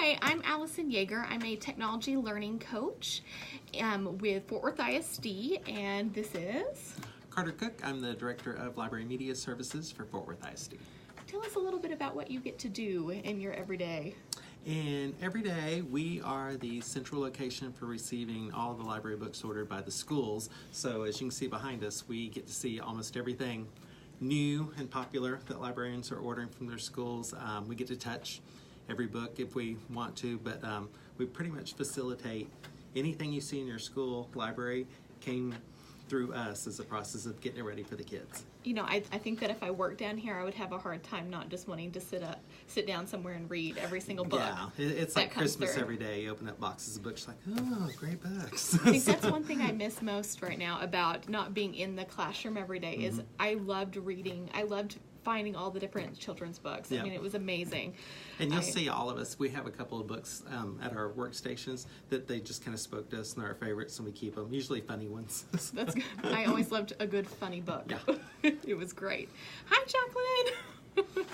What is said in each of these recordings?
Hi, I'm Allison Yeager. I'm a technology learning coach with Fort Worth ISD, and this is Carter Cook. I'm the Director of Library Media Services for Fort Worth ISD. Tell us a little bit about what you get to do in your everyday. And every day we are the central location for receiving all the library books ordered by the schools. So as you can see behind us, we get to see almost everything new and popular that librarians are ordering from their schools. We get to touch every book if we want to, but we pretty much facilitate anything you see in your school library came through us as a process of getting it ready for the kids. You know, I think that if I worked down here, I would have a hard time not just wanting to sit down somewhere and read every single book. Yeah, it's like Christmas every day. You open up boxes of books, like, oh, great books. I think that's one thing I miss most right now about not being in the classroom every day is I loved reading. I loved finding all the different children's books. I mean, it was amazing. And you'll see all of us. We have a couple of books at our workstations that they just kind of spoke to us and they're our favorites, and we keep them, usually funny ones. That's good. I always loved a good funny book. Yeah. It was great. Hi, Jacqueline.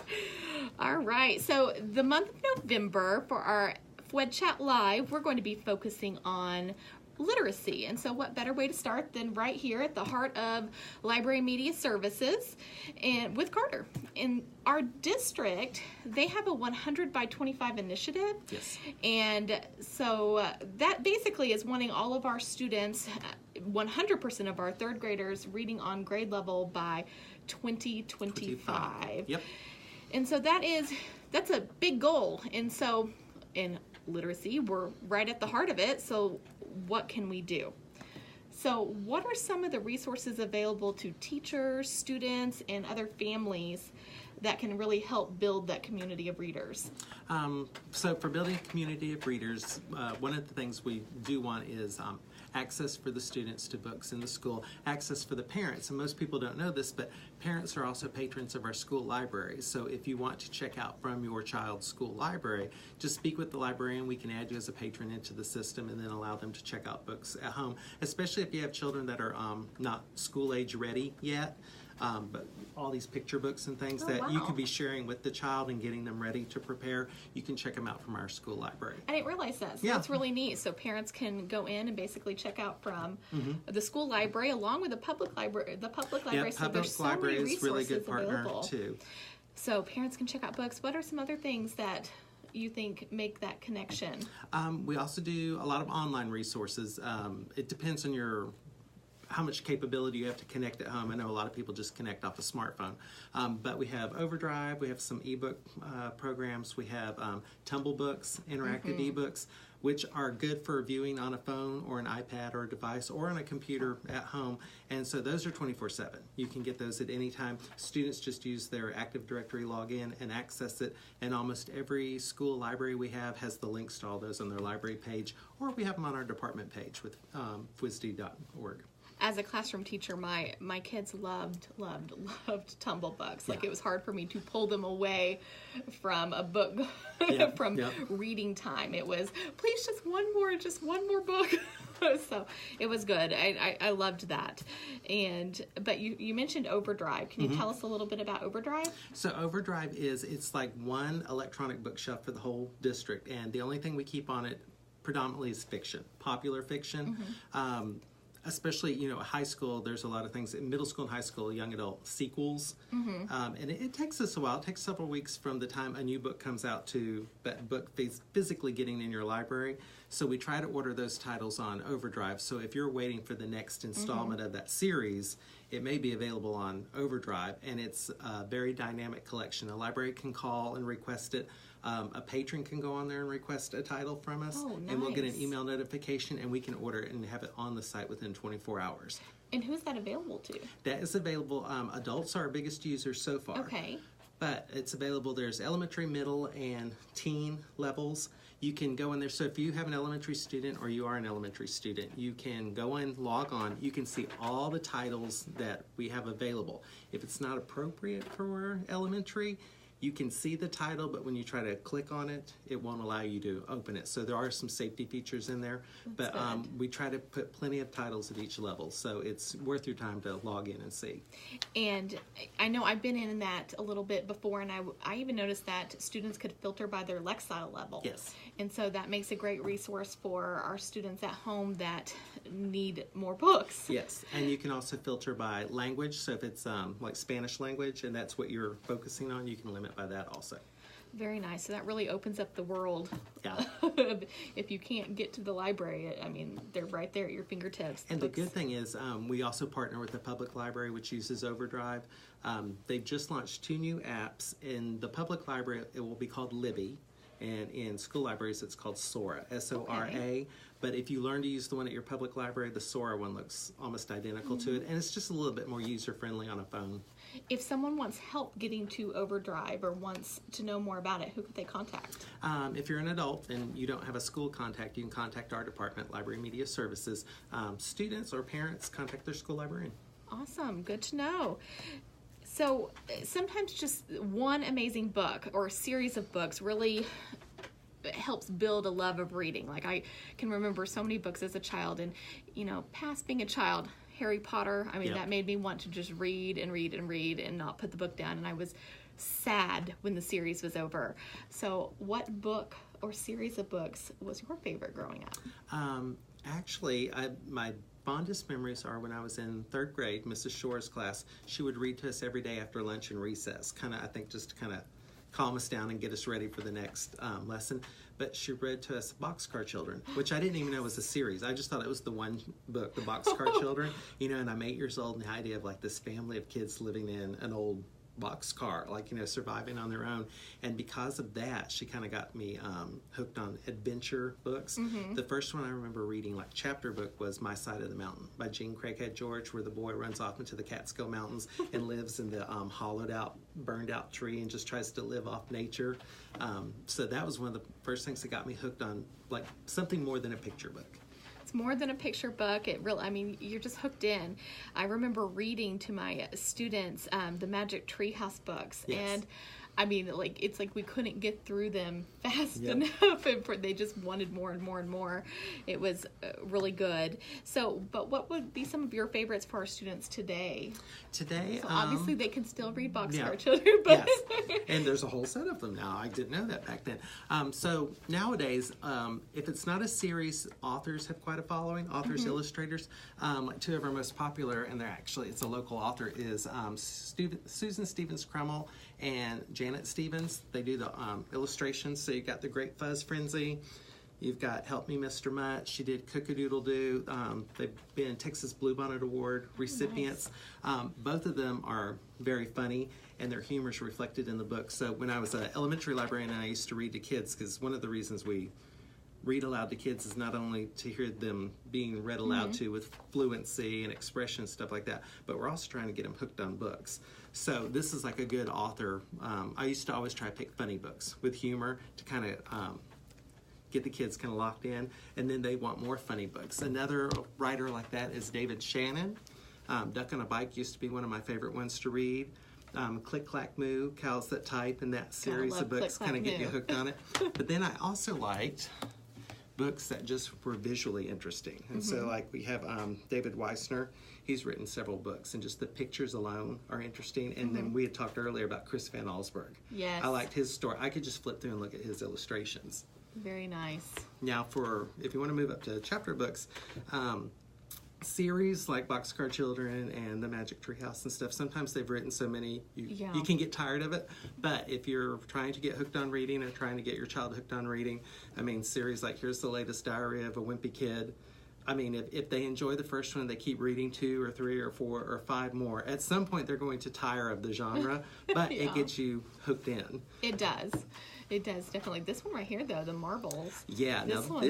All right. So the month of November for our FWISD Chat Live, we're going to be focusing on literacy. And so what better way to start than right here at the heart of Library Media Services and with Carter. In our district, they have a 100 by 25 initiative. Yes. And so that basically is wanting all of our students, 100% of our third graders, reading on grade level by 2025. Yep. And so that's a big goal. And so in literacy, we're right at the heart of it. So what can we do? So what are some of the resources available to teachers, students, and other families that can really help build that community of readers? So for building a community of readers, one of the things we do want is access for the students to books in the school, access for the parents. And most people don't know this, but parents are also patrons of our school libraries. So if you want to check out from your child's school library, just speak with the librarian. We can add you as a patron into the system and then allow them to check out books at home, especially if you have children that are not school age ready yet. But all these picture books and things that you could be sharing with the child and getting them ready to prepare, you can check them out from our school library. I didn't realize that. So that's really neat. So parents can go in and basically check out from the school library along with the public library. The public library. Yeah, so there's so many library is resources really good partner available. too. So parents can check out books. What are some other things that you think make that connection? We also do a lot of online resources. It depends on how much capability you have to connect at home. I know a lot of people just connect off a smartphone. But we have Overdrive, we have some ebook programs, we have Tumble Books, interactive ebooks, which are good for viewing on a phone or an iPad or a device or on a computer at home. And so those are 24/7. You can get those at any time. Students just use their Active Directory login and access it. And almost every school library we have has the links to all those on their library page, or we have them on our department page with FWISD.org. As a classroom teacher, my kids loved Tumble Books. Like it was hard for me to pull them away from a book, from reading time. It was, please just one more book. So it was good. I loved that. But you mentioned Overdrive. Can you tell us a little bit about Overdrive? So Overdrive it's like one electronic bookshelf for the whole district, and the only thing we keep on it predominantly is fiction, popular fiction. Especially, high school, there's a lot of things. In middle school and high school, young adult sequels. And it takes us a while. It takes several weeks from the time a new book comes out to that book physically getting in your library. So we try to order those titles on Overdrive. So if you're waiting for the next installment of that series, it may be available on Overdrive. And it's a very dynamic collection. A library can call and request it. A patron can go on there and request a title from us, and we'll get an email notification, and we can order it and have it on the site within 24 hours. And who's that available to? That is available. Adults are our biggest users so far. Okay. But it's available. There's elementary, middle, and teen levels. You can go in there. So if you have an elementary student or you are an elementary student, you can go in, log on. You can see all the titles that we have available. If it's not appropriate for elementary, you can see the title, but when you try to click on it, it won't allow you to open it. So there are some safety features in there, but we try to put plenty of titles at each level, so it's worth your time to log in and see. And I know I've been in that a little bit before, and I even noticed that students could filter by their Lexile level. Yes. And so that makes a great resource for our students at home that need more books. Yes, and you can also filter by language. So if it's like Spanish language and that's what you're focusing on, you can limit by that also. Very nice. So that really opens up the world. Yeah. If you can't get to the library, I mean, they're right there at your fingertips. And the good thing is we also partner with the public library, which uses Overdrive. They've just launched 2 new apps. In the public library, it will be called Libby. And in school libraries, it's called Sora, S-O-R-A. Okay. But if you learn to use the one at your public library, the Sora one looks almost identical to it. And it's just a little bit more user-friendly on a phone. If someone wants help getting to Overdrive or wants to know more about it, who could they contact? If you're an adult and you don't have a school contact, you can contact our department, Library Media Services. Students or parents, contact their school librarian. Awesome. Good to know. So sometimes just one amazing book or a series of books really helps build a love of reading. Like I can remember so many books as a child, and past being a child, Harry Potter, I mean, that made me want to just read and read and read and not put the book down, and I was sad when the series was over. So what book or series of books was your favorite growing up? Actually, my fondest memories are when I was in 3rd grade, Mrs. Shore's class. She would read to us every day after lunch and recess, I think just to kind of calm us down and get us ready for the next lesson. But she read to us Boxcar Children, which I didn't even know was a series. I just thought it was the one book, the Boxcar Children. And I'm 8 years old, and the idea of like this family of kids living in an old boxcar, surviving on their own. And because of that, she kind of got me hooked on adventure books. The first one I remember reading, like chapter book, was My Side of the Mountain by Jean Craighead George, where the boy runs off into the Catskill Mountains and lives in the hollowed out, burned out tree and just tries to live off nature. So that was one of the first things that got me hooked on like something more than a picture book. It's more than a picture book. You're just hooked in. I remember reading to my students the Magic Treehouse books, and it's like we couldn't get through them fast enough, and they just wanted more and more and more. It was really good. So, but what would be some of your favorites for our students today? Today, so obviously they can still read Boxcar Children, but yes. And there's a whole set of them now. I didn't know that back then. So nowadays, if it's not a series, authors have quite a following. Authors, illustrators, like 2 of our most popular, and it's a local author, is Susan Stevens Crummell and Janet Stevens. They do the illustrations. So you've got The Great Fuzz Frenzy. You've got Help Me Mr. Mutt. She did Cook-a-Doodle-Doo. They've been Texas Bluebonnet Award recipients. Nice. Both of them are very funny, and their humor is reflected in the book. So when I was an elementary librarian, I used to read to kids, because one of the reasons we read aloud to kids is not only to hear them being read aloud to with fluency and expression and stuff like that, but we're also trying to get them hooked on books. So this is like a good author. I used to always try to pick funny books with humor to kind of get the kids kind of locked in, and then they want more funny books. Another writer like that is David Shannon. Duck on a Bike used to be one of my favorite ones to read. Click Clack Moo, Cows That Type, and that series of books kind of get you hooked on it. But then I also liked books that just were visually interesting. And so like we have David Weissner. He's written several books, and just the pictures alone are interesting. And then we had talked earlier about Chris Van Allsburg. Yes. I liked his story. I could just flip through and look at his illustrations. Very nice. Now if you want to move up to chapter books, series like Boxcar Children and the Magic Treehouse and stuff, sometimes they've written so many you can get tired of it. But if you're trying to get hooked on reading or trying to get your child hooked on reading, series like Here's the Latest Diary of a Wimpy Kid. If they enjoy the first one, they keep reading 2 or 3 or 4 or 5 more. At some point, they're going to tire of the genre, but it gets you hooked in. It does. It does, definitely. This one right here, though, the marbles. Yeah, this one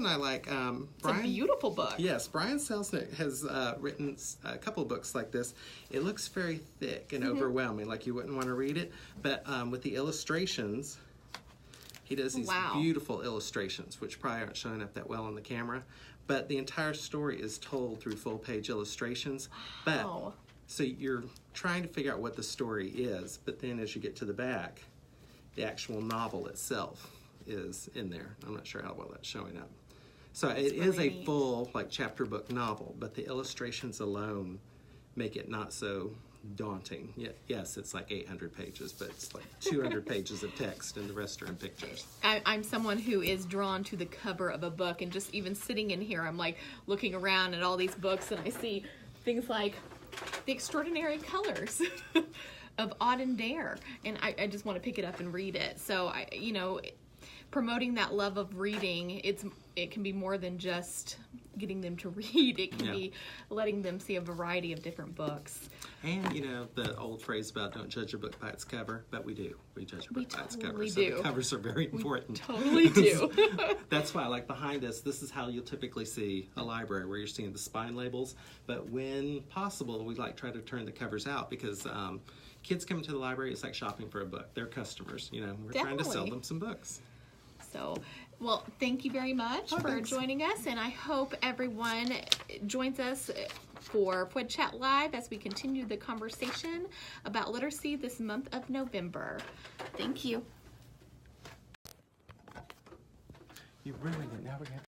I like. It's a beautiful book. Yes, Brian Selznick has written a couple books like this. It looks very thick and overwhelming, like you wouldn't want to read it. But with the illustrations, he does these beautiful illustrations, which probably aren't showing up that well on the camera. But the entire story is told through full-page illustrations. But So you're trying to figure out what the story is, but then as you get to the back, the actual novel itself is in there. I'm not sure how well that's showing up. So it is a full, like, chapter book novel, but the illustrations alone make it not so daunting. Yes, it's like 800 pages, but it's like 200 pages of text and the rest are in pictures. I'm someone who is drawn to the cover of a book, and just even sitting in here, I'm like looking around at all these books and I see things like The Extraordinary Colors of Odd and Dare, and I just want to pick it up and read it. So promoting that love of reading, it can be more than just getting them to read. It can be letting them see a variety of different books. And the old phrase about don't judge a book by its cover, but we do. We judge a book by its cover. We So do. the covers are very important. We totally do. That's why, like, behind us, this is how you'll typically see a library, where you're seeing the spine labels. But when possible, we try to turn the covers out, because kids come to the library, it's like shopping for a book. They're customers. We're trying to sell them some books. So, well, thank you very much for joining us, and I hope everyone joins us for FWISD Chat Live as we continue the conversation about literacy this month of November. Thank you. You ruined it. Now we have